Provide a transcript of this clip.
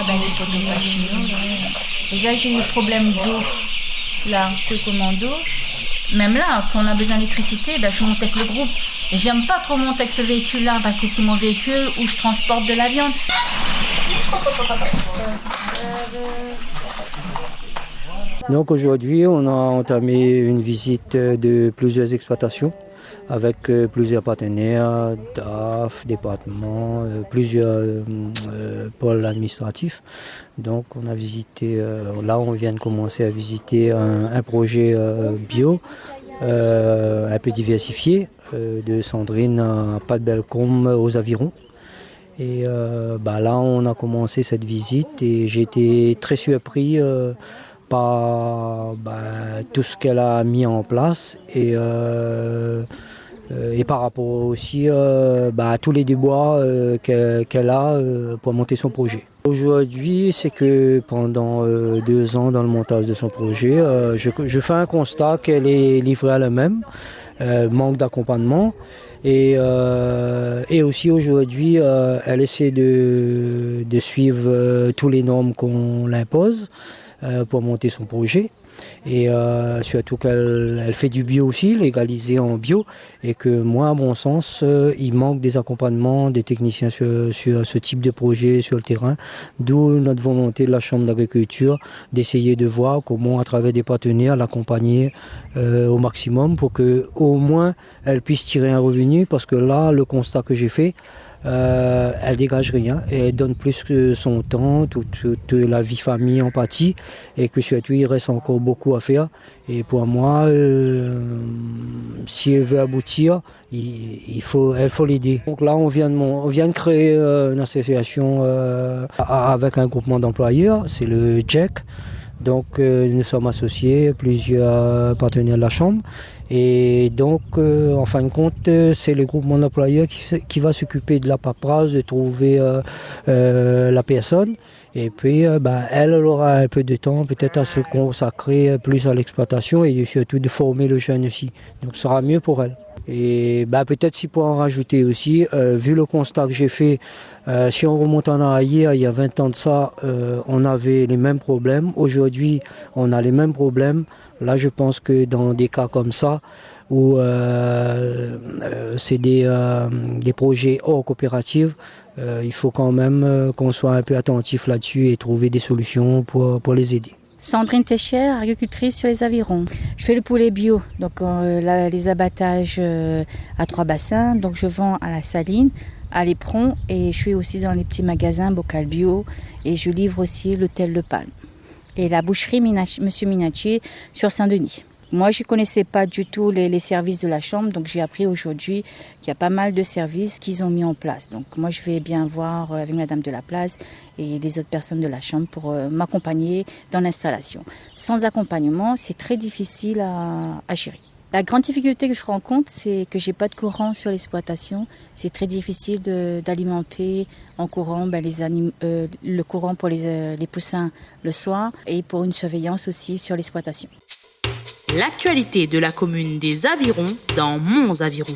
avec les photographes chinois. Déjà, j'ai eu le problème d'eau, là, que commande d'eau. Même là, quand on a besoin d'électricité, je monte avec le groupe. Et j'aime pas trop monter avec ce véhicule-là parce que c'est mon véhicule où je transporte de la viande. Donc aujourd'hui, on a entamé une visite de plusieurs exploitations avec plusieurs partenaires, DAF, départements, plusieurs pôles administratifs. Donc on a visité, là on vient de commencer à visiter un projet bio, un peu diversifié, de Sandrine à Pas-de-Bellecombe aux Avirons. Et là on a commencé cette visite et j'ai été très surpris par tout ce qu'elle a mis en place et par rapport aussi à tous les déboires qu'elle a pour monter son projet. Aujourd'hui, c'est que pendant 2 ans dans le montage de son projet, je fais un constat qu'elle est livrée à elle-même, manque d'accompagnement et aussi aujourd'hui, elle essaie de suivre tous les normes qu'on l'impose pour monter son projet. Et surtout qu'elle fait du bio aussi, légalisé en bio, et que moi, à mon sens, il manque des accompagnements des techniciens sur ce type de projet sur le terrain, d'où notre volonté de la Chambre d'agriculture d'essayer de voir comment, à travers des partenaires, l'accompagner au maximum pour que au moins elle puisse tirer un revenu, parce que là, le constat que j'ai fait, elle dégage rien et elle donne plus que son temps, toute la vie famille en pâtit, et que surtout il reste encore beaucoup à faire. Et pour moi, si elle veut aboutir, il faut l'aider. Donc là, on vient de créer une association avec un groupement d'employeurs, c'est le JEC. Donc nous sommes associés, plusieurs partenaires de la Chambre. Et donc, en fin de compte, c'est le groupement d'employeurs qui va s'occuper de la paperasse, de trouver la personne. Et puis, elle aura un peu de temps peut-être à se consacrer plus à l'exploitation et surtout de former le jeune aussi. Donc, ce sera mieux pour elle. Et peut-être si pour en rajouter aussi, vu le constat que j'ai fait, si on remonte en arrière, il y a 20 ans de ça, on avait les mêmes problèmes. Aujourd'hui, on a les mêmes problèmes. Là, je pense que dans des cas comme ça, où c'est des projets hors coopérative, il faut quand même qu'on soit un peu attentif là-dessus et trouver des solutions pour les aider. Sandrine Técher, agricultrice sur les Avirons. Je fais le poulet bio, donc les abattages à 3 bassins. Donc je vends à la Saline, à l'Éperon, et je suis aussi dans les petits magasins Bocal Bio, et je livre aussi l'hôtel Le Palme. Et la boucherie Monsieur Minacci sur Saint-Denis. Moi, je ne connaissais pas du tout les services de la Chambre, donc j'ai appris aujourd'hui qu'il y a pas mal de services qu'ils ont mis en place. Donc moi, je vais bien voir avec Madame de la Place et les autres personnes de la Chambre pour m'accompagner dans l'installation. Sans accompagnement, c'est très difficile à gérer. La grande difficulté que je rencontre, c'est que j'ai pas de courant sur l'exploitation. C'est très difficile d'alimenter en courant le courant pour les poussins le soir et pour une surveillance aussi sur l'exploitation. L'actualité de la commune des Avirons dans Mons Avirons.